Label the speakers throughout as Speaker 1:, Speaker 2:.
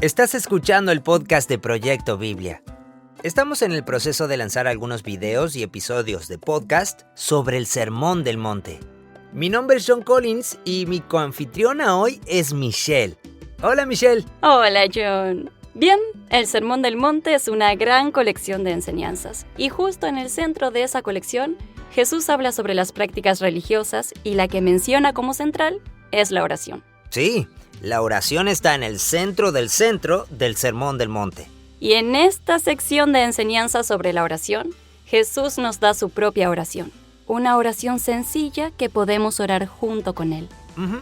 Speaker 1: Estás escuchando el podcast de Proyecto Biblia. Estamos en el proceso de lanzar algunos videos y episodios de podcast sobre el Sermón del Monte. Mi nombre es John Collins y mi coanfitriona hoy es Michelle. Hola, Michelle.
Speaker 2: Hola, John. Bien, el Sermón del Monte es una gran colección de enseñanzas. Y justo en el centro de esa colección, Jesús habla sobre las prácticas religiosas y la que menciona como central es la oración.
Speaker 1: Sí, la oración está en el centro del Sermón del Monte.
Speaker 2: Y en esta sección de enseñanzas sobre la oración, Jesús nos da su propia oración. Una oración sencilla que podemos orar junto con Él.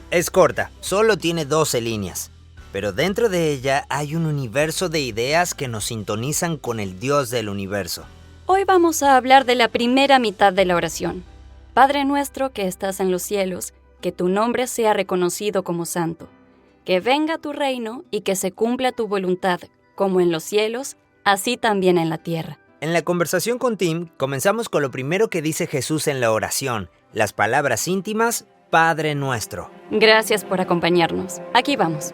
Speaker 1: Es corta, solo tiene 12 líneas. Pero dentro de ella hay un universo de ideas que nos sintonizan con el Dios del universo.
Speaker 2: Hoy vamos a hablar de la primera mitad de la oración. Padre nuestro que estás en los cielos, que tu nombre sea reconocido como santo. Que venga tu reino y que se cumpla tu voluntad, como en los cielos, así también en la tierra.
Speaker 1: En la conversación con Tim, comenzamos con lo primero que dice Jesús en la oración, las palabras íntimas, Padre nuestro.
Speaker 2: Gracias por acompañarnos. Aquí vamos.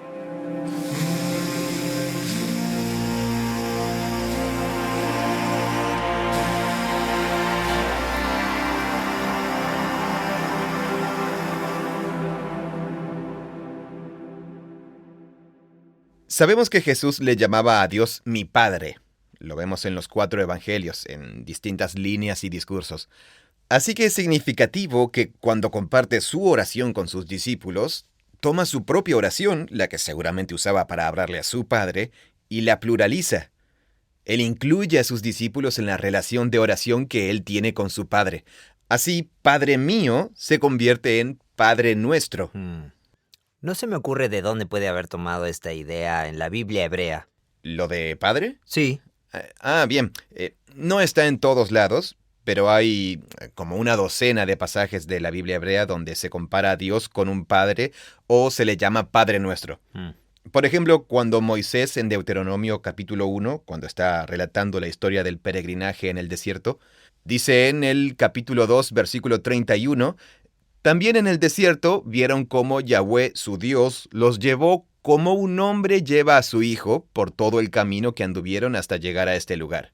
Speaker 3: Sabemos que Jesús le llamaba a Dios mi Padre. Lo vemos en los 4 evangelios, en distintas líneas y discursos. Así que es significativo que cuando comparte su oración con sus discípulos, toma su propia oración, la que seguramente usaba para hablarle a su Padre, y la pluraliza. Él incluye a sus discípulos en la relación de oración que él tiene con su Padre. Así, Padre mío se convierte en Padre nuestro.
Speaker 1: No se me ocurre de dónde puede haber tomado esta idea en la Biblia hebrea.
Speaker 3: ¿Lo de Padre?
Speaker 1: Sí.
Speaker 3: Bien. No está en todos lados, pero hay como una docena de pasajes de la Biblia hebrea donde se compara a Dios con un padre o se le llama Padre nuestro. Por ejemplo, cuando Moisés en Deuteronomio capítulo 1, cuando está relatando la historia del peregrinaje en el desierto, dice en el capítulo 2, versículo 31, también en el desierto vieron cómo Yahweh, su Dios, los llevó como un hombre lleva a su hijo por todo el camino que anduvieron hasta llegar a este lugar.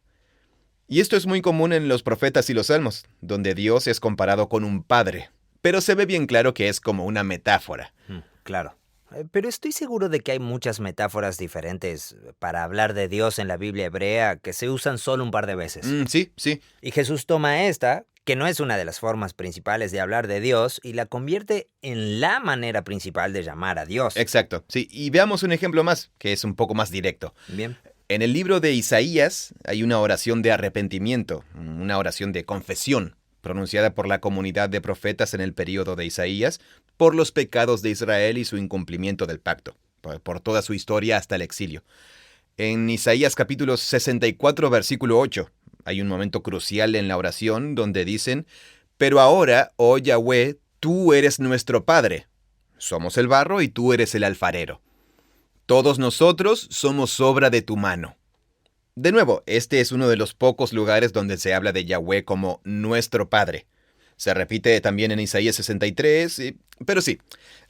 Speaker 3: Y esto es muy común en los profetas y los salmos, donde Dios es comparado con un padre, pero se ve bien claro que es como una metáfora.
Speaker 1: Claro. Pero estoy seguro de que hay muchas metáforas diferentes para hablar de Dios en la Biblia hebrea que se usan solo un par de veces.
Speaker 3: Sí.
Speaker 1: Y Jesús toma esta, que no es una de las formas principales de hablar de Dios, y la convierte en la manera principal de llamar a Dios.
Speaker 3: Exacto, sí. Y veamos un ejemplo más, que es un poco más directo.
Speaker 1: Bien.
Speaker 3: En el libro de Isaías hay una oración de arrepentimiento, una oración de confesión, pronunciada por la comunidad de profetas en el período de Isaías, por los pecados de Israel y su incumplimiento del pacto, por toda su historia hasta el exilio. En Isaías capítulo 64, versículo 8, hay un momento crucial en la oración donde dicen, «Pero ahora, oh Yahweh, tú eres nuestro Padre. Somos el barro y tú eres el alfarero. Todos nosotros somos obra de tu mano». De nuevo, este es uno de los pocos lugares donde se habla de Yahweh como nuestro Padre. Se repite también en Isaías 63, pero sí,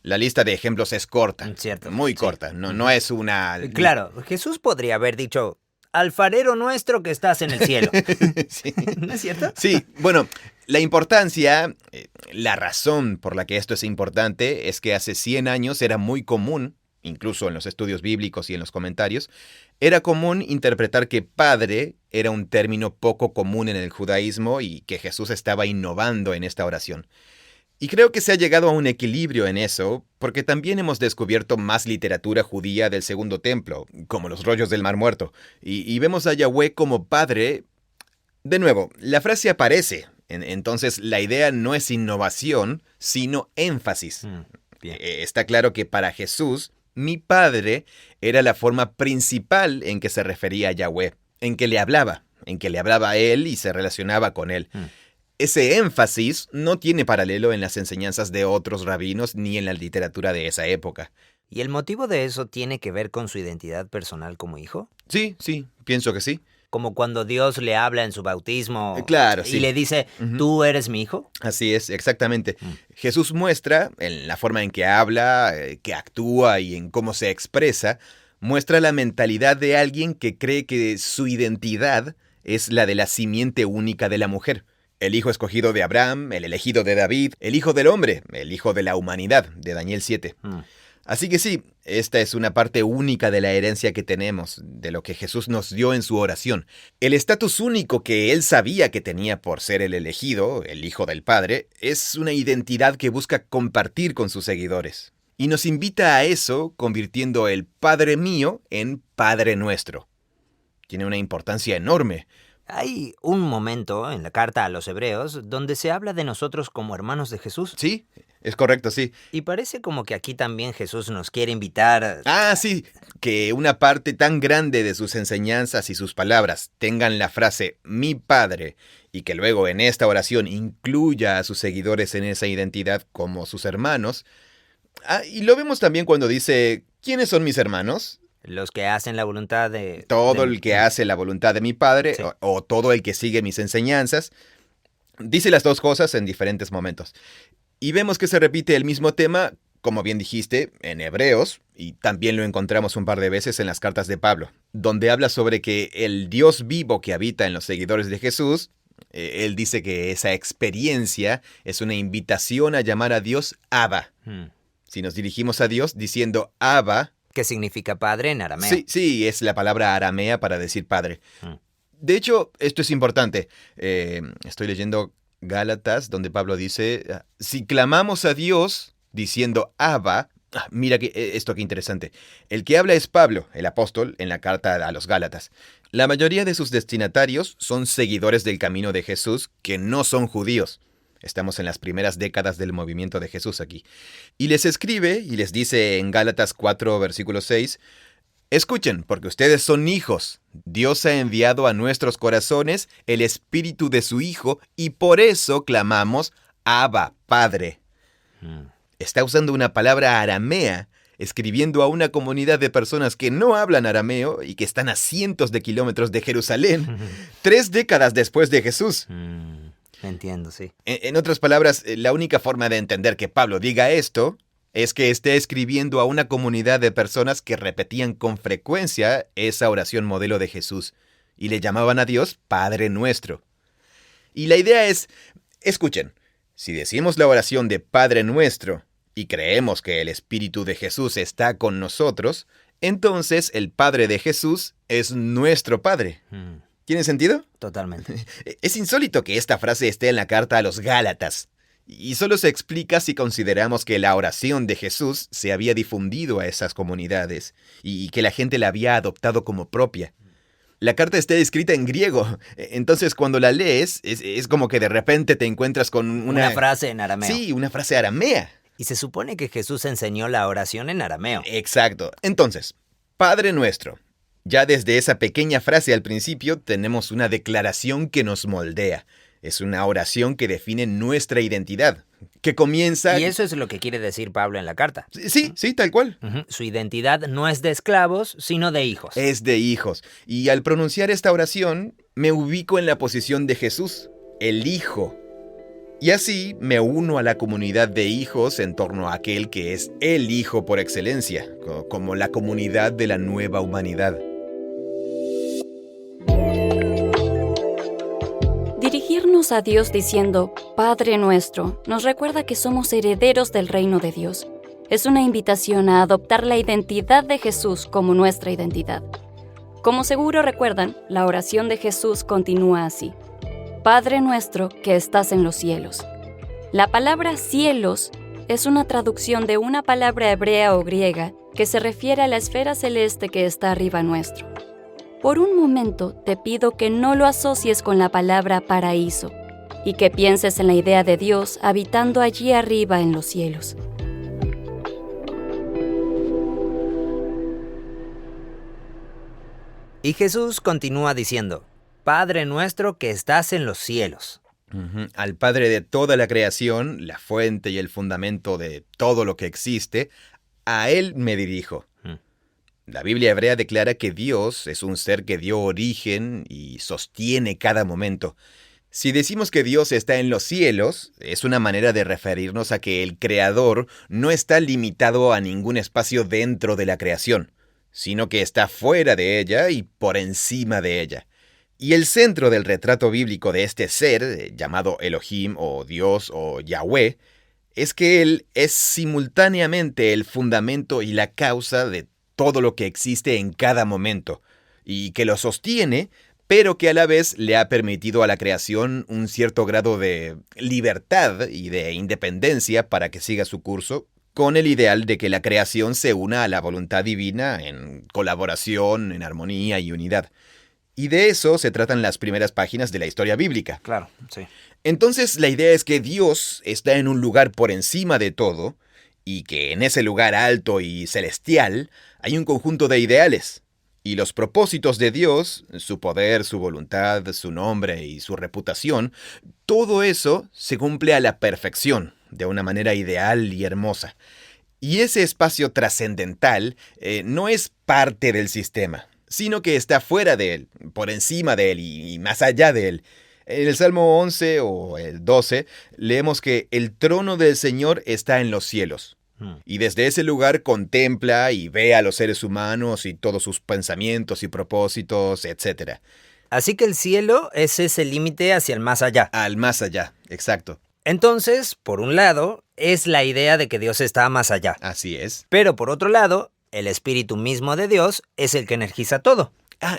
Speaker 3: la lista de ejemplos es corta.
Speaker 1: Cierto.
Speaker 3: Muy corta, no es una...
Speaker 1: Claro, Jesús podría haber dicho, alfarero nuestro que estás en el cielo.
Speaker 3: Sí.
Speaker 1: ¿No es cierto?
Speaker 3: Sí, bueno, la importancia, la razón por la que esto es importante es que hace 100 años era muy común, incluso en los estudios bíblicos y en los comentarios, era común interpretar que padre era un término poco común en el judaísmo y que Jesús estaba innovando en esta oración. Y creo que se ha llegado a un equilibrio en eso, porque también hemos descubierto más literatura judía del Segundo Templo, como los rollos del Mar Muerto, y vemos a Yahweh como padre. De nuevo, la frase aparece, entonces la idea no es innovación, sino énfasis.
Speaker 1: Bien.
Speaker 3: Está claro que para Jesús, mi Padre era la forma principal en que se refería a Yahweh, en que le hablaba a Él y se relacionaba con Él. Ese énfasis no tiene paralelo en las enseñanzas de otros rabinos ni en la literatura de esa época.
Speaker 1: ¿Y el motivo de eso tiene que ver con su identidad personal como hijo?
Speaker 3: Sí, pienso que sí.
Speaker 1: Como cuando Dios le habla en su bautismo
Speaker 3: Claro,
Speaker 1: y
Speaker 3: sí.
Speaker 1: le dice, ¿tú eres mi hijo?
Speaker 3: Así es, exactamente. Jesús muestra, en la forma en que habla, que actúa y en cómo se expresa, muestra la mentalidad de alguien que cree que su identidad es la de la simiente única de la mujer. El hijo escogido de Abraham, el elegido de David, el hijo del hombre, el hijo de la humanidad, de Daniel 7. Así que sí, esta es una parte única de la herencia que tenemos, de lo que Jesús nos dio en su oración. El estatus único que él sabía que tenía por ser el elegido, el hijo del Padre, es una identidad que busca compartir con sus seguidores. Y nos invita a eso, convirtiendo el Padre mío en Padre nuestro. Tiene una importancia enorme.
Speaker 1: Hay un momento en la carta a los Hebreos donde se habla de nosotros como hermanos de Jesús.
Speaker 3: Sí, es correcto, sí.
Speaker 1: Y parece como que aquí también Jesús nos quiere invitar.
Speaker 3: Sí, que una parte tan grande de sus enseñanzas y sus palabras tengan la frase mi Padre y que luego en esta oración incluya a sus seguidores en esa identidad como sus hermanos. Y lo vemos también cuando dice, ¿quiénes son mis hermanos?
Speaker 1: Los que hacen la voluntad de...
Speaker 3: Todo el que hace la voluntad de mi Padre,
Speaker 1: Sí.
Speaker 3: o todo el que sigue mis enseñanzas. Dice las dos cosas en diferentes momentos. Y vemos que se repite el mismo tema, como bien dijiste, en Hebreos, y también lo encontramos un par de veces en las cartas de Pablo, donde habla sobre que el Dios vivo que habita en los seguidores de Jesús, él dice que esa experiencia es una invitación a llamar a Dios Abba. Si nos dirigimos a Dios diciendo Abba,
Speaker 1: ¿Qué significa padre en arameo?
Speaker 3: Sí, es la palabra aramea para decir padre. De hecho, esto es importante. Estoy leyendo Gálatas, donde Pablo dice, si clamamos a Dios diciendo Abba, mira esto qué interesante. El que habla es Pablo, el apóstol, en la carta a los Gálatas. La mayoría de sus destinatarios son seguidores del camino de Jesús que no son judíos. Estamos en las primeras décadas del movimiento de Jesús aquí. Y les escribe y les dice en Gálatas 4, versículo 6, escuchen, porque ustedes son hijos. Dios ha enviado a nuestros corazones el espíritu de su Hijo y por eso clamamos, Abba, Padre. Está usando una palabra aramea, escribiendo a una comunidad de personas que no hablan arameo y que están a cientos de kilómetros de Jerusalén, 3 décadas después de Jesús.
Speaker 1: Entiendo, sí.
Speaker 3: En otras palabras, la única forma de entender que Pablo diga esto es que esté escribiendo a una comunidad de personas que repetían con frecuencia esa oración modelo de Jesús y le llamaban a Dios Padre Nuestro. Y la idea es, escuchen, si decimos la oración de Padre Nuestro y creemos que el Espíritu de Jesús está con nosotros, entonces el Padre de Jesús es nuestro Padre. ¿Tiene sentido?
Speaker 1: Totalmente.
Speaker 3: Es insólito que esta frase esté en la carta a los Gálatas, y solo se explica si consideramos que la oración de Jesús se había difundido a esas comunidades y que la gente la había adoptado como propia. La carta está escrita en griego, entonces cuando la lees es como que de repente te encuentras con
Speaker 1: Una frase en arameo.
Speaker 3: Sí, una frase aramea.
Speaker 1: Y se supone que Jesús enseñó la oración en arameo.
Speaker 3: Exacto. Entonces, Padre Nuestro. Ya desde esa pequeña frase al principio tenemos una declaración que nos moldea. Es una oración que define nuestra identidad, que comienza...
Speaker 1: Y eso es lo que quiere decir Pablo en la carta.
Speaker 3: Sí, tal cual.
Speaker 1: Su identidad no es de esclavos, sino de hijos.
Speaker 3: Es de hijos. Y al pronunciar esta oración, me ubico en la posición de Jesús, el Hijo. Y así me uno a la comunidad de hijos en torno a aquel que es el Hijo por excelencia, como la comunidad de la nueva humanidad.
Speaker 2: Dirigirnos a Dios diciendo Padre Nuestro nos recuerda que somos herederos del reino de Dios. Es una invitación a adoptar la identidad de Jesús como nuestra identidad. Como seguro recuerdan, la oración de Jesús continúa así: Padre Nuestro que estás en los cielos. La palabra cielos es una traducción de una palabra hebrea o griega que se refiere a la esfera celeste que está arriba nuestro. Por un momento te pido que no lo asocies con la palabra paraíso y que pienses en la idea de Dios habitando allí arriba en los cielos.
Speaker 1: Y Jesús continúa diciendo, Padre nuestro que estás en los cielos.
Speaker 3: Al Padre de toda la creación, la fuente y el fundamento de todo lo que existe, a Él me dirijo. La Biblia hebrea declara que Dios es un ser que dio origen y sostiene cada momento. Si decimos que Dios está en los cielos, es una manera de referirnos a que el Creador no está limitado a ningún espacio dentro de la creación. sino que está fuera de ella y por encima de ella. Y el centro del retrato bíblico de este ser, llamado Elohim o Dios o Yahweh, es que Él es simultáneamente el fundamento y la causa de todo lo que existe en cada momento, y que lo sostiene, pero que a la vez le ha permitido a la creación un cierto grado de libertad y de independencia para que siga su curso, con el ideal de que la creación se una a la voluntad divina en colaboración, en armonía y unidad. Y de eso se tratan las primeras páginas de la historia bíblica.
Speaker 1: Claro, sí.
Speaker 3: Entonces la idea es que Dios está en un lugar por encima de todo, y que en ese lugar alto y celestial hay un conjunto de ideales. Y los propósitos de Dios, su poder, su voluntad, su nombre y su reputación, todo eso se cumple a la perfección, de una manera ideal y hermosa. Y ese espacio trascendental no es parte del sistema, sino que está fuera de él, por encima de él y más allá de él. En el Salmo 11 o el 12 leemos que el trono del Señor está en los cielos. Y desde ese lugar contempla y ve a los seres humanos y todos sus pensamientos y propósitos, etc.
Speaker 1: Así que el cielo es ese límite hacia el más allá.
Speaker 3: Al más allá, exacto.
Speaker 1: Entonces, por un lado, es la idea de que Dios está más allá.
Speaker 3: Así es.
Speaker 1: Pero por otro lado, el espíritu mismo de Dios es el que energiza todo.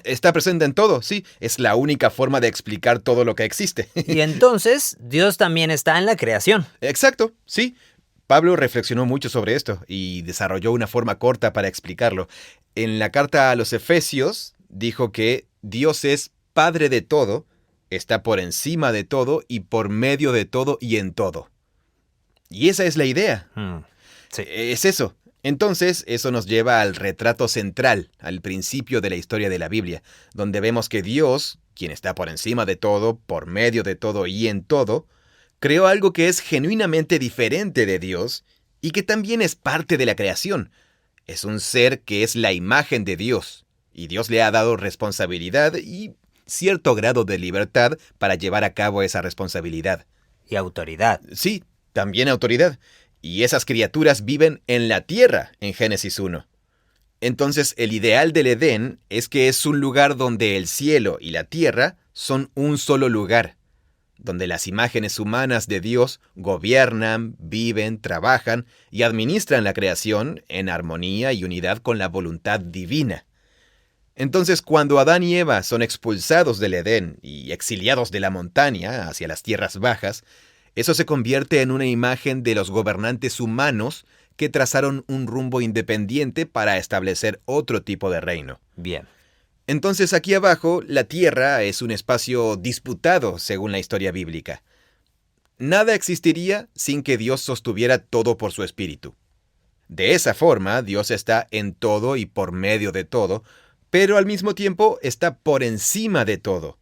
Speaker 3: Está presente en todo, sí. Es la única forma de explicar todo lo que existe.
Speaker 1: Y entonces, Dios también está en la creación.
Speaker 3: Exacto, sí. Pablo reflexionó mucho sobre esto y desarrolló una forma corta para explicarlo. En la carta a los Efesios dijo que Dios es Padre de todo, está por encima de todo y por medio de todo y en todo. Y esa es la idea.
Speaker 1: Sí.
Speaker 3: Es eso. Entonces, eso nos lleva al retrato central, al principio de la historia de la Biblia, donde vemos que Dios, quien está por encima de todo, por medio de todo y en todo, creó algo que es genuinamente diferente de Dios y que también es parte de la creación. Es un ser que es la imagen de Dios, y Dios le ha dado responsabilidad y cierto grado de libertad para llevar a cabo esa responsabilidad.
Speaker 1: Y autoridad.
Speaker 3: Sí, también autoridad. Y esas criaturas viven en la tierra, en Génesis 1. Entonces, el ideal del Edén es que es un lugar donde el cielo y la tierra son un solo lugar, donde las imágenes humanas de Dios gobiernan, viven, trabajan y administran la creación en armonía y unidad con la voluntad divina. Entonces, cuando Adán y Eva son expulsados del Edén y exiliados de la montaña hacia las tierras bajas, eso se convierte en una imagen de los gobernantes humanos que trazaron un rumbo independiente para establecer otro tipo de reino.
Speaker 1: Bien.
Speaker 3: Entonces aquí abajo, la tierra es un espacio disputado según la historia bíblica. Nada existiría sin que Dios sostuviera todo por su espíritu. De esa forma, Dios está en todo y por medio de todo, pero al mismo tiempo está por encima de todo.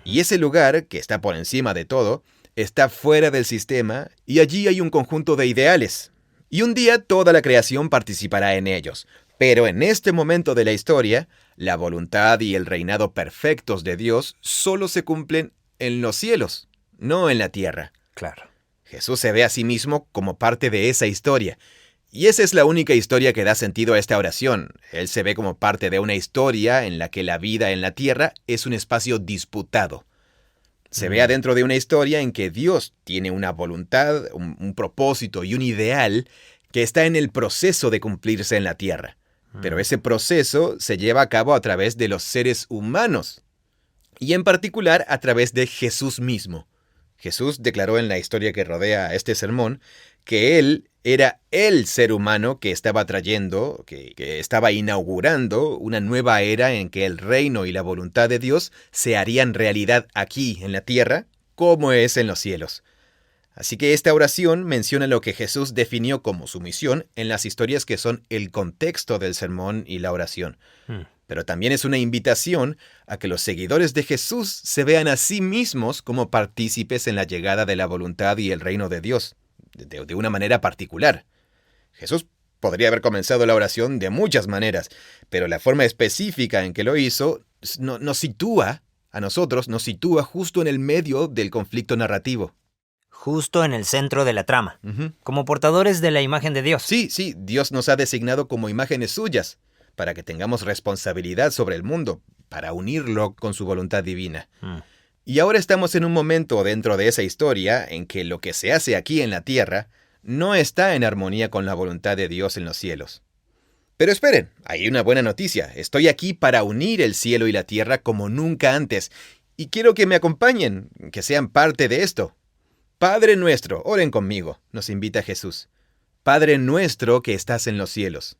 Speaker 3: Y ese lugar, que está por encima de todo, está fuera del sistema y allí hay un conjunto de ideales. Y un día toda la creación participará en ellos. Pero en este momento de la historia, la voluntad y el reinado perfectos de Dios solo se cumplen en los cielos, no en la tierra.
Speaker 1: Claro.
Speaker 3: Jesús se ve a sí mismo como parte de esa historia. Y esa es la única historia que da sentido a esta oración. Él se ve como parte de una historia en la que la vida en la tierra es un espacio disputado. Se ve adentro de una historia en que Dios tiene una voluntad, un propósito y un ideal que está en el proceso de cumplirse en la tierra. Pero ese proceso se lleva a cabo a través de los seres humanos, y en particular a través de Jesús mismo. Jesús declaró en la historia que rodea este sermón que Él era el ser humano que estaba trayendo, que estaba inaugurando una nueva era en que el reino y la voluntad de Dios se harían realidad aquí en la tierra, como es en los cielos. Así que esta oración menciona lo que Jesús definió como su misión en las historias que son el contexto del sermón y la oración. Pero también es una invitación a que los seguidores de Jesús se vean a sí mismos como partícipes en la llegada de la voluntad y el reino de Dios, de una manera particular. Jesús podría haber comenzado la oración de muchas maneras, pero la forma específica en que lo hizo nos sitúa justo en el medio del conflicto narrativo.
Speaker 1: Justo en el centro de la trama, como portadores de la imagen de Dios.
Speaker 3: Sí, Dios nos ha designado como imágenes suyas, para que tengamos responsabilidad sobre el mundo, para unirlo con su voluntad divina. Y ahora estamos en un momento dentro de esa historia en que lo que se hace aquí en la tierra no está en armonía con la voluntad de Dios en los cielos. Pero esperen, hay una buena noticia. Estoy aquí para unir el cielo y la tierra como nunca antes. Y quiero que me acompañen, que sean parte de esto. Padre nuestro, oren conmigo, nos invita Jesús. Padre nuestro que estás en los cielos.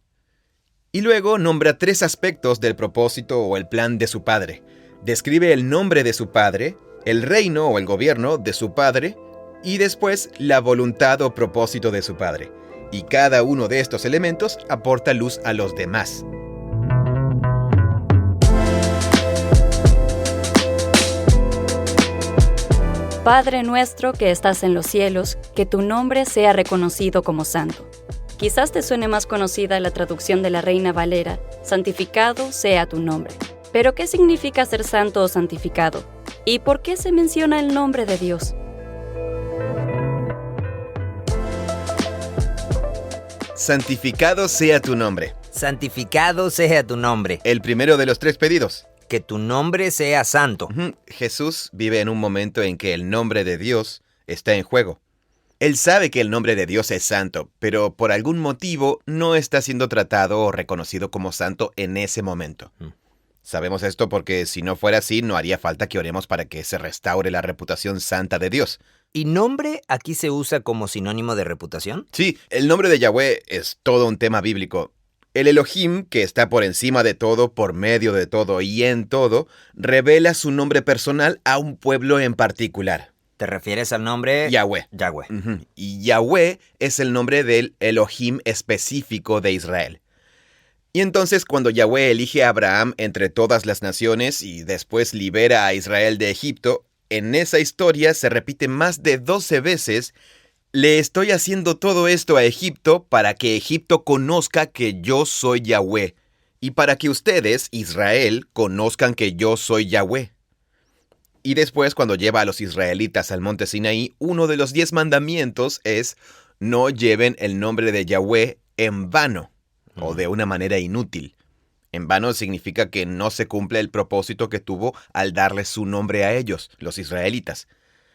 Speaker 3: Y luego nombra 3 aspectos del propósito o el plan de su Padre. Describe el nombre de su Padre, el reino o el gobierno de su Padre, y después la voluntad o propósito de su Padre. Y cada uno de estos elementos aporta luz a los demás.
Speaker 2: Padre nuestro que estás en los cielos, que tu nombre sea reconocido como santo. Quizás te suene más conocida la traducción de la Reina Valera, santificado sea tu nombre. Pero ¿qué significa ser santo o santificado? ¿Y por qué se menciona el nombre de Dios?
Speaker 3: Santificado sea tu nombre.
Speaker 1: Santificado sea tu nombre.
Speaker 3: El primero de los 3 pedidos.
Speaker 1: Que tu nombre sea santo.
Speaker 3: Jesús vive en un momento en que el nombre de Dios está en juego. Él sabe que el nombre de Dios es santo, pero por algún motivo no está siendo tratado o reconocido como santo en ese momento. Sabemos esto porque si no fuera así, no haría falta que oremos para que se restaure la reputación santa de Dios.
Speaker 1: ¿Y nombre aquí se usa como sinónimo de reputación?
Speaker 3: Sí, el nombre de Yahweh es todo un tema bíblico. El Elohim, que está por encima de todo, por medio de todo y en todo, revela su nombre personal a un pueblo en particular.
Speaker 1: ¿Te refieres al nombre?
Speaker 3: Yahweh.
Speaker 1: Yahweh.
Speaker 3: Y Yahweh es el nombre del Elohim específico de Israel. Y entonces cuando Yahweh elige a Abraham entre todas las naciones y después libera a Israel de Egipto, en esa historia se repite más de 12 veces: le estoy haciendo todo esto a Egipto para que Egipto conozca que yo soy Yahweh, y para que ustedes, Israel, conozcan que yo soy Yahweh. Y después, cuando lleva a los israelitas al monte Sinaí, uno de los 10 mandamientos es: no lleven el nombre de Yahweh en vano, o de una manera inútil. En vano significa que no se cumple el propósito que tuvo al darles su nombre a ellos, los israelitas.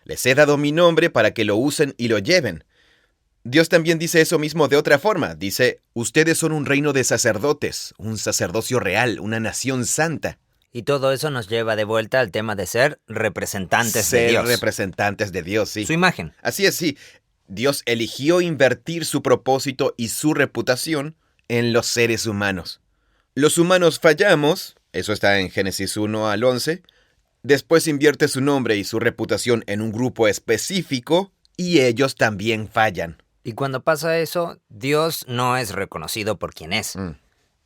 Speaker 3: Les he dado mi nombre para que lo usen y lo lleven. Dios también dice eso mismo de otra forma. Dice: ustedes son un reino de sacerdotes, un sacerdocio real, una nación santa.
Speaker 1: Y todo eso nos lleva de vuelta al tema de ser representantes de Dios.
Speaker 3: Ser representantes de Dios, sí.
Speaker 1: Su imagen.
Speaker 3: Así es, sí. Dios eligió invertir su propósito y su reputación en los seres humanos. Los humanos fallamos, eso está en Génesis 1 al 11. Después invierte su nombre y su reputación en un grupo específico y ellos también fallan.
Speaker 1: Y cuando pasa eso, Dios no es reconocido por quien es.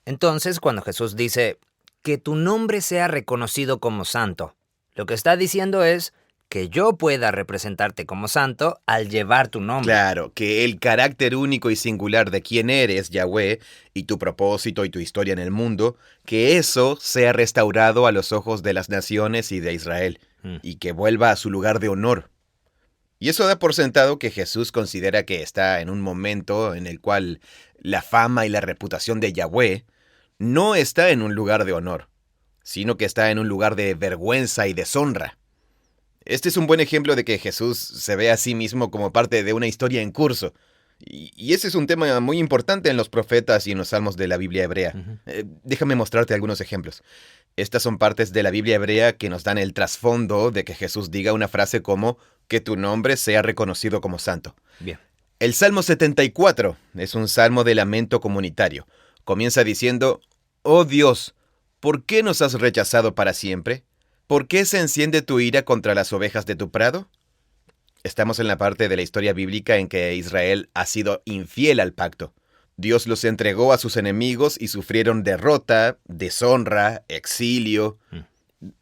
Speaker 1: Entonces, cuando Jesús dice que tu nombre sea reconocido como santo, lo que está diciendo es que yo pueda representarte como santo al llevar tu nombre.
Speaker 3: Claro, que el carácter único y singular de quién eres, Yahweh, y tu propósito y tu historia en el mundo, que eso sea restaurado a los ojos de las naciones y de Israel, y que vuelva a su lugar de honor. Y eso da por sentado que Jesús considera que está en un momento en el cual la fama y la reputación de Yahweh no está en un lugar de honor, sino que está en un lugar de vergüenza y deshonra. Este es un buen ejemplo de que Jesús se ve a sí mismo como parte de una historia en curso. Y ese es un tema muy importante en los profetas y en los salmos de la Biblia hebrea. Déjame mostrarte algunos ejemplos. Estas son partes de la Biblia hebrea que nos dan el trasfondo de que Jesús diga una frase como: que tu nombre sea reconocido como santo.
Speaker 1: Bien.
Speaker 3: El Salmo 74 es un salmo de lamento comunitario. Comienza diciendo: oh Dios, ¿por qué nos has rechazado para siempre? ¿Por qué se enciende tu ira contra las ovejas de tu prado? Estamos en la parte de la historia bíblica en que Israel ha sido infiel al pacto. Dios los entregó a sus enemigos y sufrieron derrota, deshonra, exilio.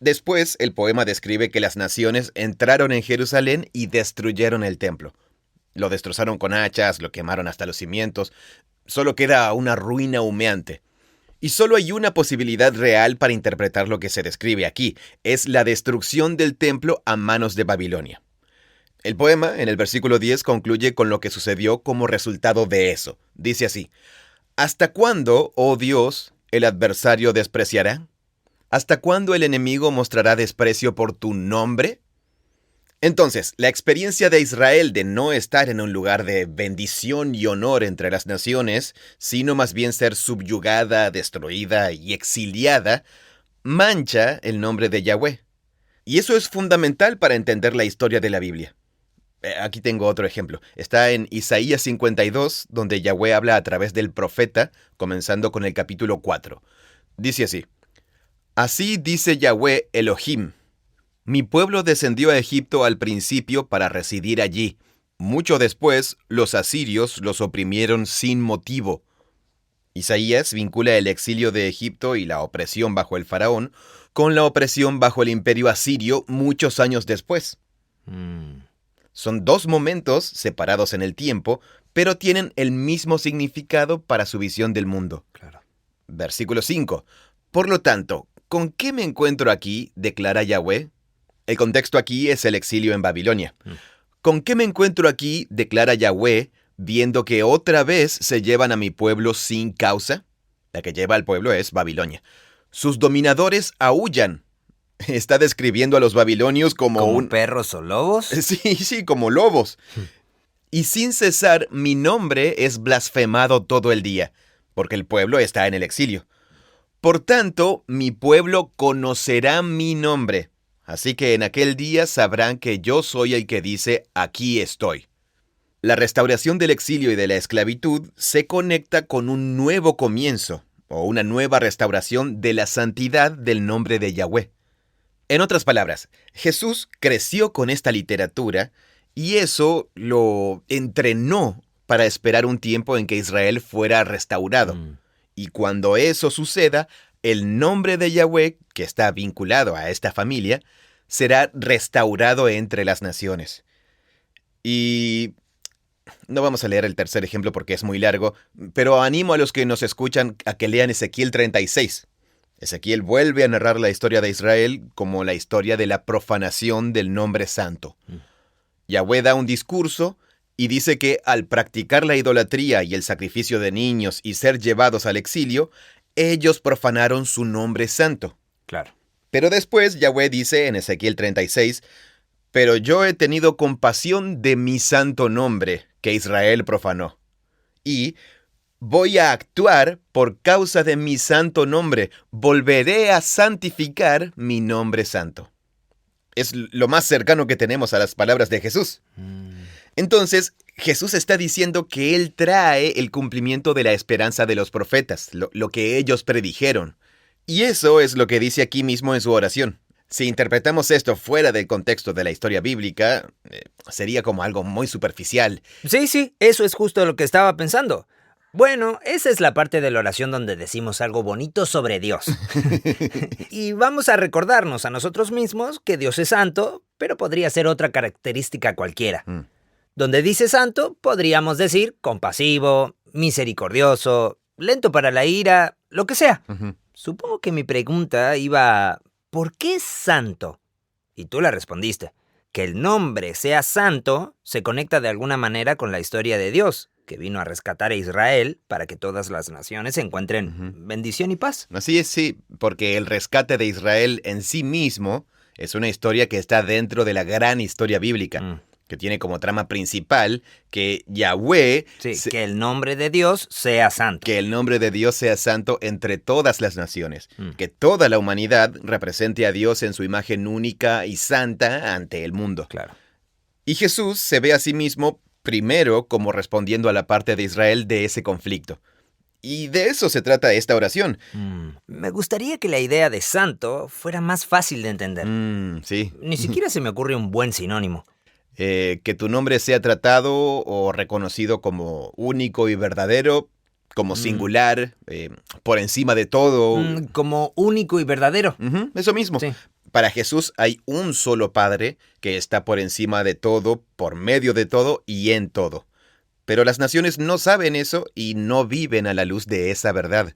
Speaker 3: Después, el poema describe que las naciones entraron en Jerusalén y destruyeron el templo. Lo destrozaron con hachas, lo quemaron hasta los cimientos. Solo queda una ruina humeante. Y solo hay una posibilidad real para interpretar lo que se describe aquí. Es la destrucción del templo a manos de Babilonia. El poema, en el versículo 10, concluye con lo que sucedió como resultado de eso. Dice así: ¿hasta cuándo, oh Dios, el adversario despreciará? ¿Hasta cuándo el enemigo mostrará desprecio por tu nombre? Entonces, la experiencia de Israel de no estar en un lugar de bendición y honor entre las naciones, sino más bien ser subyugada, destruida y exiliada, mancha el nombre de Yahweh. Y eso es fundamental para entender la historia de la Biblia. Aquí tengo otro ejemplo. Está en Isaías 52, donde Yahweh habla a través del profeta, comenzando con el capítulo 4. Dice así: Así dice Yahweh Elohim: Mi pueblo descendió a Egipto al principio para residir allí. Mucho después, los asirios los oprimieron sin motivo. Isaías vincula el exilio de Egipto y la opresión bajo el faraón con la opresión bajo el imperio asirio muchos años después. Son dos momentos separados en el tiempo, pero tienen el mismo significado para su visión del mundo.
Speaker 1: Claro.
Speaker 3: Versículo 5. Por lo tanto, ¿con qué me encuentro aquí?, declara Yahweh. El contexto aquí es el exilio en Babilonia. ¿Con qué me encuentro aquí?, declara Yahweh, viendo que otra vez se llevan a mi pueblo sin causa. La que lleva al pueblo es Babilonia. Sus dominadores aúllan. Está describiendo a los babilonios como
Speaker 1: perros o lobos.
Speaker 3: Sí, como lobos. Y sin cesar, mi nombre es blasfemado todo el día, porque el pueblo está en el exilio. Por tanto, mi pueblo conocerá mi nombre. Así que en aquel día sabrán que yo soy el que dice, aquí estoy. La restauración del exilio y de la esclavitud se conecta con un nuevo comienzo, o una nueva restauración de la santidad del nombre de Yahweh. En otras palabras, Jesús creció con esta literatura y eso lo entrenó para esperar un tiempo en que Israel fuera restaurado. Y cuando eso suceda, el nombre de Yahweh, que está vinculado a esta familia, será restaurado entre las naciones. Y no vamos a leer el tercer ejemplo porque es muy largo, pero animo a los que nos escuchan a que lean Ezequiel 36. Ezequiel vuelve a narrar la historia de Israel como la historia de la profanación del nombre santo. Yahweh da un discurso y dice que al practicar la idolatría y el sacrificio de niños y ser llevados al exilio, ellos profanaron su nombre santo.
Speaker 1: Claro.
Speaker 3: Pero después Yahweh dice en Ezequiel 36, pero yo he tenido compasión de mi santo nombre que Israel profanó. Y voy a actuar por causa de mi santo nombre. Volveré a santificar mi nombre santo. Es lo más cercano que tenemos a las palabras de Jesús. Entonces, Jesús está diciendo que Él trae el cumplimiento de la esperanza de los profetas, lo que ellos predijeron. Y eso es lo que dice aquí mismo en su oración. Si interpretamos esto fuera del contexto de la historia bíblica, sería como algo muy superficial.
Speaker 1: Sí, eso es justo lo que estaba pensando. Bueno, esa es la parte de la oración donde decimos algo bonito sobre Dios. Y vamos a recordarnos a nosotros mismos que Dios es santo, pero podría ser otra característica cualquiera. Donde dice santo, podríamos decir compasivo, misericordioso, lento para la ira, lo que sea. Supongo que mi pregunta iba a ¿por qué es santo? Y tú la respondiste. Que el nombre sea santo se conecta de alguna manera con la historia de Dios, que vino a rescatar a Israel para que todas las naciones encuentren bendición y paz.
Speaker 3: Así es, sí, porque el rescate de Israel en sí mismo es una historia que está dentro de la gran historia bíblica, que tiene como trama principal que Yahweh...
Speaker 1: que el nombre de Dios sea santo.
Speaker 3: Que el nombre de Dios sea santo entre todas las naciones. Que toda la humanidad represente a Dios en su imagen única y santa ante el mundo.
Speaker 1: Claro.
Speaker 3: Y Jesús se ve a sí mismo primero como respondiendo a la parte de Israel de ese conflicto. Y de eso se trata esta oración.
Speaker 1: Me gustaría que la idea de santo fuera más fácil de entender.
Speaker 3: Sí.
Speaker 1: Ni siquiera se me ocurre un buen sinónimo.
Speaker 3: Que tu nombre sea tratado o reconocido como único y verdadero, como singular, por encima de todo.
Speaker 1: Como único y verdadero.
Speaker 3: Eso mismo.
Speaker 1: Sí.
Speaker 3: Para Jesús hay un solo Padre que está por encima de todo, por medio de todo y en todo. Pero las naciones no saben eso y no viven a la luz de esa verdad.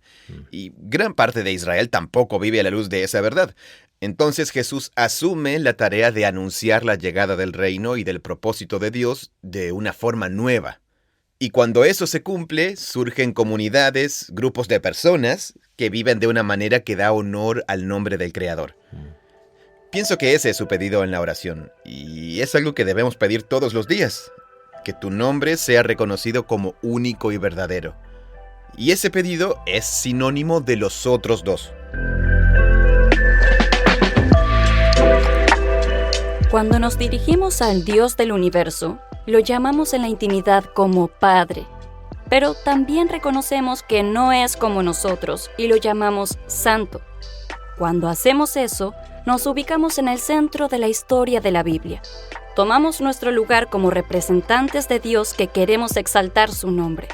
Speaker 3: Y gran parte de Israel tampoco vive a la luz de esa verdad. Entonces Jesús asume la tarea de anunciar la llegada del reino y del propósito de Dios de una forma nueva. Y cuando eso se cumple, surgen comunidades, grupos de personas que viven de una manera que da honor al nombre del Creador. Pienso que ese es su pedido en la oración, y es algo que debemos pedir todos los días, que tu nombre sea reconocido como único y verdadero. Y ese pedido es sinónimo de los otros dos.
Speaker 2: Cuando nos dirigimos al Dios del universo, lo llamamos en la intimidad como Padre, pero también reconocemos que no es como nosotros y lo llamamos Santo. Cuando hacemos eso, nos ubicamos en el centro de la historia de la Biblia. Tomamos nuestro lugar como representantes de Dios que queremos exaltar su nombre.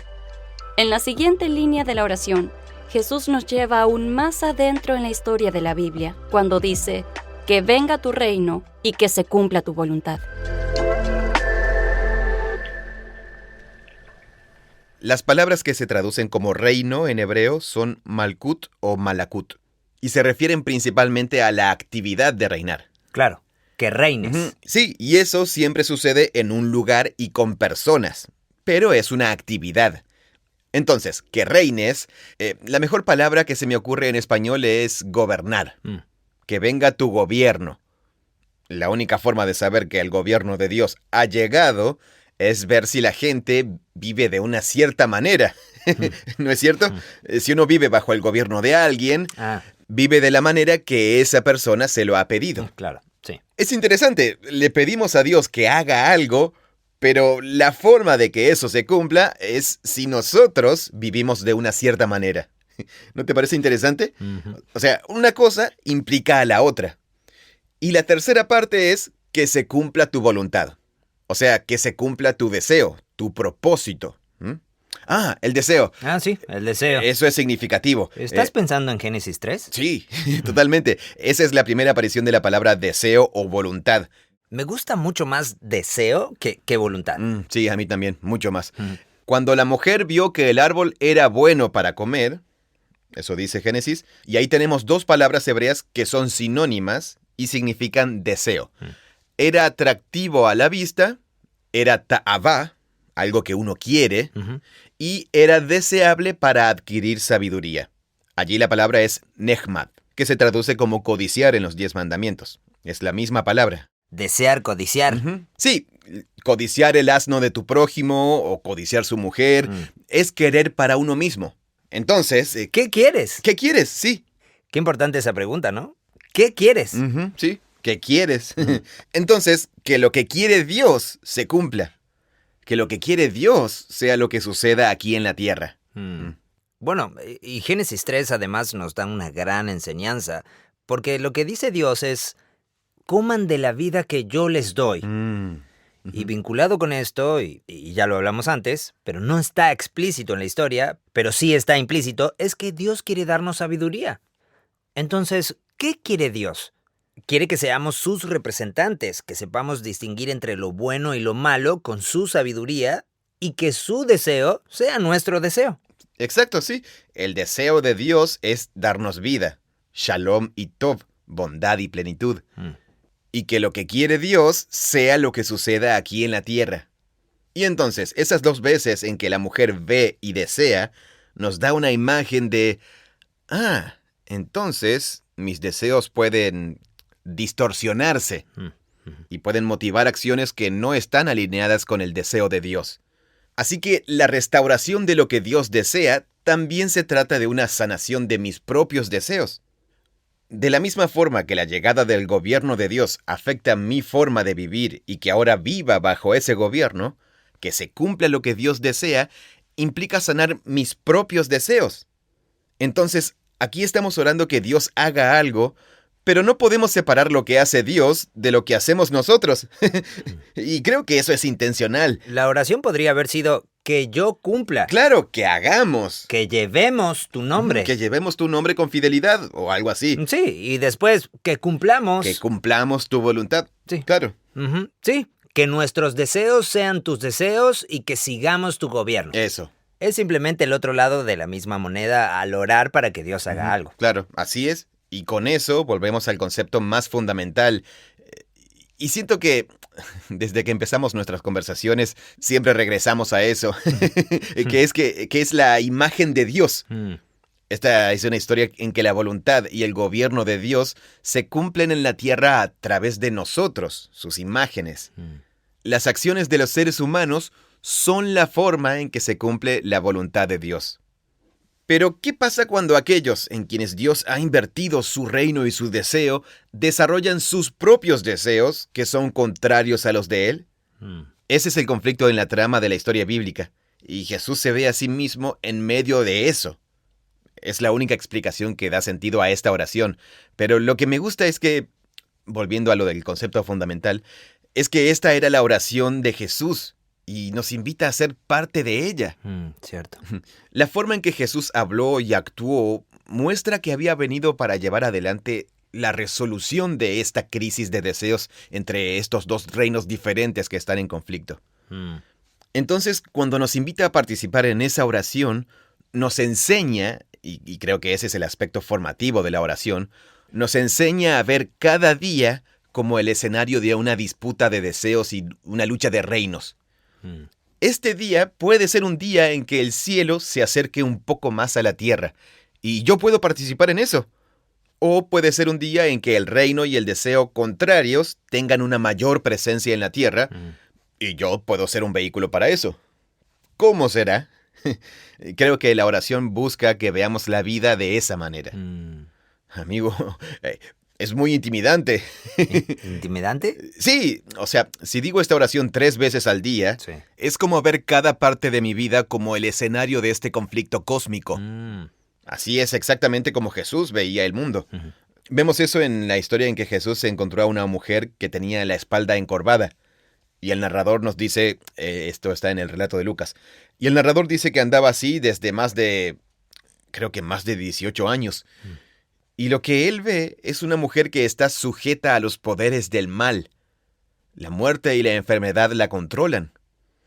Speaker 2: En la siguiente línea de la oración, Jesús nos lleva aún más adentro en la historia de la Biblia, cuando dice: que venga tu reino y que se cumpla tu voluntad.
Speaker 3: Las palabras que se traducen como reino en hebreo son malkut o malakut, y se refieren principalmente a la actividad de reinar.
Speaker 1: Claro, que reines.
Speaker 3: Sí, y eso siempre sucede en un lugar y con personas, pero es una actividad. Entonces, que reines, la mejor palabra que se me ocurre en español es gobernar. Que venga tu gobierno. La única forma de saber que el gobierno de Dios ha llegado es ver si la gente vive de una cierta manera. ¿No es cierto? Si uno vive bajo el gobierno de alguien, vive de la manera que esa persona se lo ha pedido.
Speaker 1: Claro, sí.
Speaker 3: Es interesante, le pedimos a Dios que haga algo, pero la forma de que eso se cumpla es si nosotros vivimos de una cierta manera. ¿No te parece interesante? O sea, una cosa implica a la otra. Y la tercera parte es que se cumpla tu voluntad. O sea, que se cumpla tu deseo, tu propósito. El deseo.
Speaker 1: Sí, el deseo.
Speaker 3: Eso es significativo.
Speaker 1: ¿Estás pensando en Génesis 3?
Speaker 3: Sí, totalmente. Esa es la primera aparición de la palabra deseo o voluntad.
Speaker 1: Me gusta mucho más deseo que voluntad.
Speaker 3: Sí, a mí también, mucho más. Cuando la mujer vio que el árbol era bueno para comer, eso dice Génesis, y ahí tenemos dos palabras hebreas que son sinónimas y significan deseo. Era atractivo a la vista, era ta'avá, algo que uno quiere, y era deseable para adquirir sabiduría. Allí la palabra es nehmad, que se traduce como codiciar en los 10 mandamientos. Es la misma palabra.
Speaker 1: Desear, codiciar.
Speaker 3: Sí, codiciar el asno de tu prójimo o codiciar su mujer es querer para uno mismo. Entonces,
Speaker 1: ¿qué quieres?
Speaker 3: ¿Qué quieres? Sí.
Speaker 1: Qué importante esa pregunta, ¿no? ¿Qué quieres?
Speaker 3: Sí, ¿qué quieres? Entonces, que lo que quiere Dios se cumpla. Que lo que quiere Dios sea lo que suceda aquí en la tierra.
Speaker 1: Bueno, y Génesis 3 además nos da una gran enseñanza, porque lo que dice Dios es: coman de la vida que yo les doy. Y vinculado con esto, y ya lo hablamos antes, pero no está explícito en la historia, pero sí está implícito, es que Dios quiere darnos sabiduría. Entonces, ¿qué quiere Dios? Quiere que seamos sus representantes, que sepamos distinguir entre lo bueno y lo malo con su sabiduría, y que su deseo sea nuestro deseo.
Speaker 3: Exacto, sí. El deseo de Dios es darnos vida, shalom y tov, bondad y plenitud. Y que lo que quiere Dios sea lo que suceda aquí en la tierra. Y entonces, esas dos veces en que la mujer ve y desea, nos da una imagen de: entonces mis deseos pueden distorsionarse y pueden motivar acciones que no están alineadas con el deseo de Dios. Así que la restauración de lo que Dios desea también se trata de una sanación de mis propios deseos. De la misma forma que la llegada del gobierno de Dios afecta mi forma de vivir y que ahora viva bajo ese gobierno, que se cumpla lo que Dios desea, implica sanar mis propios deseos. Entonces, aquí estamos orando que Dios haga algo, pero no podemos separar lo que hace Dios de lo que hacemos nosotros. Y creo que eso es intencional.
Speaker 1: La oración podría haber sido: que yo cumpla.
Speaker 3: Claro, que hagamos.
Speaker 1: Que llevemos tu nombre.
Speaker 3: Que llevemos tu nombre con fidelidad o algo así.
Speaker 1: Sí, y después que cumplamos.
Speaker 3: Que cumplamos tu voluntad.
Speaker 1: Sí.
Speaker 3: Claro.
Speaker 1: Sí, que nuestros deseos sean tus deseos y que sigamos tu gobierno.
Speaker 3: Eso.
Speaker 1: Es simplemente el otro lado de la misma moneda al orar para que Dios haga algo.
Speaker 3: Claro, así es. Y con eso volvemos al concepto más fundamental. Y siento que desde que empezamos nuestras conversaciones siempre regresamos a eso, que es la imagen de Dios. Esta es una historia en que la voluntad y el gobierno de Dios se cumplen en la tierra a través de nosotros, sus imágenes. Las acciones de los seres humanos son la forma en que se cumple la voluntad de Dios. Pero, ¿qué pasa cuando aquellos en quienes Dios ha invertido su reino y su deseo desarrollan sus propios deseos que son contrarios a los de Él? Ese es el conflicto en la trama de la historia bíblica, y Jesús se ve a sí mismo en medio de eso. Es la única explicación que da sentido a esta oración, pero lo que me gusta es que, volviendo a lo del concepto fundamental, es que esta era la oración de Jesús, y nos invita a ser parte de ella.
Speaker 1: Cierto.
Speaker 3: La forma en que Jesús habló y actuó muestra que había venido para llevar adelante la resolución de esta crisis de deseos entre estos dos reinos diferentes que están en conflicto. Entonces, cuando nos invita a participar en esa oración, nos enseña, y creo que ese es el aspecto formativo de la oración, nos enseña a ver cada día como el escenario de una disputa de deseos y una lucha de reinos. Este día puede ser un día en que el cielo se acerque un poco más a la tierra, y yo puedo participar en eso. O puede ser un día en que el reino y el deseo contrarios tengan una mayor presencia en la tierra, y yo puedo ser un vehículo para eso. ¿Cómo será? Creo que la oración busca que veamos la vida de esa manera. Amigo, es muy intimidante.
Speaker 1: ¿Intimidante?
Speaker 3: Sí, o sea, si digo esta oración 3 veces al día,
Speaker 1: Sí.
Speaker 3: es como ver cada parte de mi vida como el escenario de este conflicto cósmico. Así es exactamente como Jesús veía el mundo. Vemos eso en la historia en que Jesús se encontró a una mujer que tenía la espalda encorvada. Y el narrador nos dice, esto está en el relato de Lucas, y el narrador dice que andaba así desde creo que más de 18 años. Y lo que él ve es una mujer que está sujeta a los poderes del mal. La muerte y la enfermedad la controlan,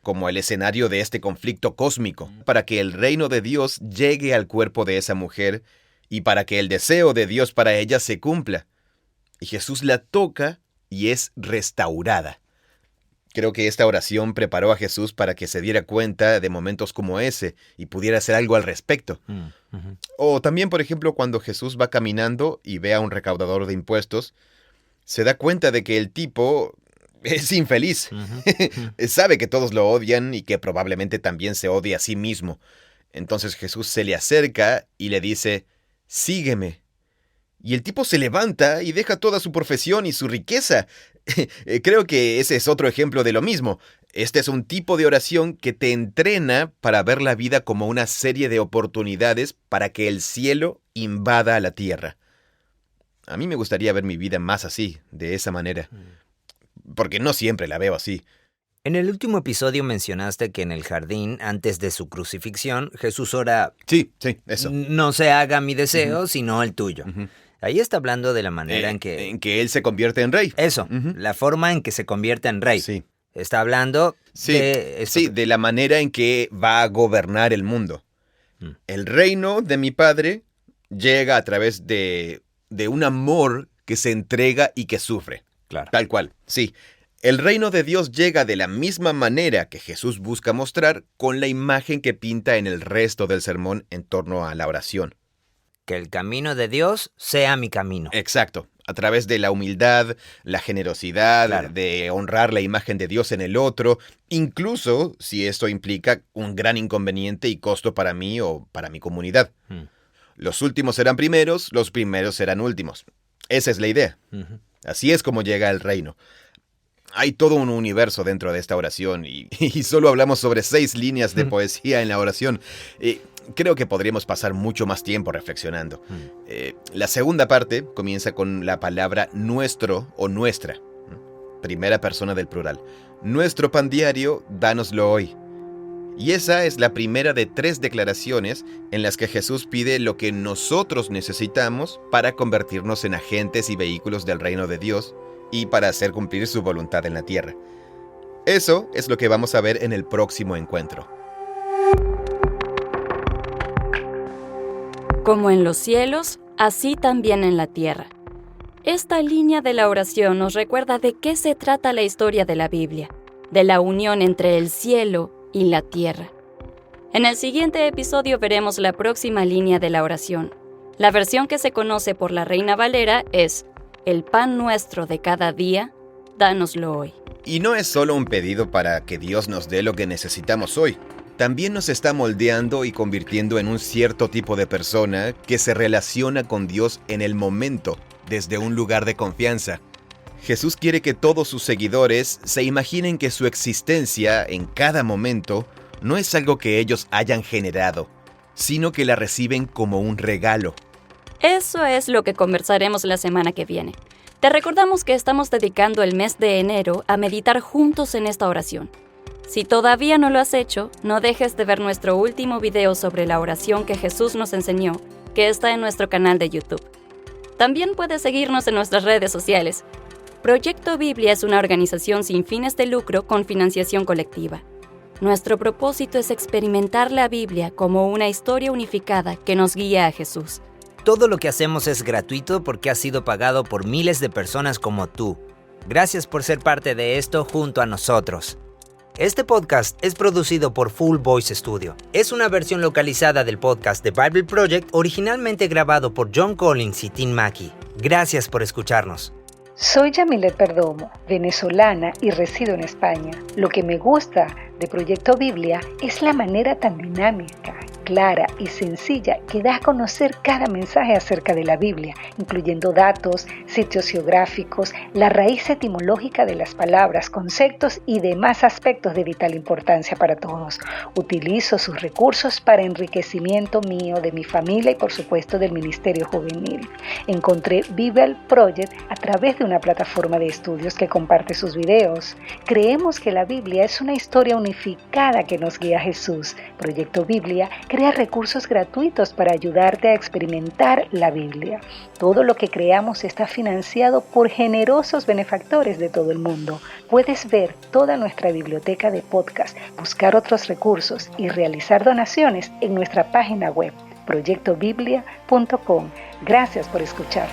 Speaker 3: como el escenario de este conflicto cósmico, para que el reino de Dios llegue al cuerpo de esa mujer y para que el deseo de Dios para ella se cumpla. Y Jesús la toca y es restaurada. Creo que esta oración preparó a Jesús para que se diera cuenta de momentos como ese y pudiera hacer algo al respecto. O también, por ejemplo, cuando Jesús va caminando y ve a un recaudador de impuestos, se da cuenta de que el tipo es infeliz. Sabe que todos lo odian y que probablemente también se odia a sí mismo. Entonces Jesús se le acerca y le dice, sígueme. Y el tipo se levanta y deja toda su profesión y su riqueza. Creo que ese es otro ejemplo de lo mismo. Este es un tipo de oración que te entrena para ver la vida como una serie de oportunidades para que el cielo invada a la tierra. A mí me gustaría ver mi vida más así, de esa manera. Porque no siempre la veo así.
Speaker 1: En el último episodio mencionaste que en el jardín, antes de su crucifixión, Jesús ora,
Speaker 3: Sí, eso.
Speaker 1: no se haga mi deseo, sino el tuyo. Ahí está hablando de la manera en que
Speaker 3: él se convierte en rey.
Speaker 1: Eso, la forma en que se convierte en rey.
Speaker 3: Sí.
Speaker 1: Está hablando
Speaker 3: de la manera en que va a gobernar el mundo. El reino de mi Padre llega a través de un amor que se entrega y que sufre.
Speaker 1: Claro.
Speaker 3: Tal cual, sí. El reino de Dios llega de la misma manera que Jesús busca mostrar con la imagen que pinta en el resto del sermón en torno a la oración.
Speaker 1: Que el camino de Dios sea mi camino.
Speaker 3: Exacto. A través de la humildad, la generosidad,
Speaker 1: Claro.
Speaker 3: de honrar la imagen de Dios en el otro, incluso si esto implica un gran inconveniente y costo para mí o para mi comunidad. Los últimos serán primeros, los primeros serán últimos. Esa es la idea. Así es como llega el reino. Hay todo un universo dentro de esta oración y solo hablamos sobre 6 líneas de poesía en la oración. Creo que podríamos pasar mucho más tiempo reflexionando. La segunda parte comienza con la palabra nuestro o nuestra. Primera persona del plural. Nuestro pan diario, dánoslo hoy. Y esa es la primera de 3 declaraciones en las que Jesús pide lo que nosotros necesitamos para convertirnos en agentes y vehículos del reino de Dios y para hacer cumplir su voluntad en la tierra. Eso es lo que vamos a ver en el próximo encuentro.
Speaker 2: Como en los cielos, así también en la tierra. Esta línea de la oración nos recuerda de qué se trata la historia de la Biblia, de la unión entre el cielo y la tierra. En el siguiente episodio veremos la próxima línea de la oración. La versión que se conoce por la Reina Valera es: el pan nuestro de cada día, dánoslo hoy.
Speaker 3: Y no es solo un pedido para que Dios nos dé lo que necesitamos hoy. También nos está moldeando y convirtiendo en un cierto tipo de persona que se relaciona con Dios en el momento, desde un lugar de confianza. Jesús quiere que todos sus seguidores se imaginen que su existencia en cada momento no es algo que ellos hayan generado, sino que la reciben como un regalo.
Speaker 2: Eso es lo que conversaremos la semana que viene. Te recordamos que estamos dedicando el mes de enero a meditar juntos en esta oración. Si todavía no lo has hecho, no dejes de ver nuestro último video sobre la oración que Jesús nos enseñó, que está en nuestro canal de YouTube. También puedes seguirnos en nuestras redes sociales. Proyecto Biblia es una organización sin fines de lucro con financiación colectiva. Nuestro propósito es experimentar la Biblia como una historia unificada que nos guía a Jesús.
Speaker 1: Todo lo que hacemos es gratuito porque ha sido pagado por miles de personas como tú. Gracias por ser parte de esto junto a nosotros. Este podcast es producido por Full Voice Studio. Es una versión localizada del podcast The Bible Project, originalmente grabado por John Collins y Tim Mackey. Gracias por escucharnos.
Speaker 4: Soy Yamilet Perdomo, venezolana y resido en España. Lo que me gusta de Proyecto Biblia es la manera tan dinámica, clara y sencilla que da a conocer cada mensaje acerca de la Biblia, incluyendo datos, sitios geográficos, la raíz etimológica de las palabras, conceptos y demás aspectos de vital importancia para todos. Utilizo sus recursos para enriquecimiento mío, de mi familia y por supuesto del Ministerio Juvenil. Encontré Bible Project a través de una plataforma de estudios que comparte sus videos. Creemos que la Biblia es una historia unificada que nos guía a Jesús. Proyecto Biblia crea recursos gratuitos para ayudarte a experimentar la Biblia. Todo lo que creamos está financiado por generosos benefactores de todo el mundo. Puedes ver toda nuestra biblioteca de podcast, buscar otros recursos y realizar donaciones en nuestra página web proyectobiblia.com. Gracias por escuchar.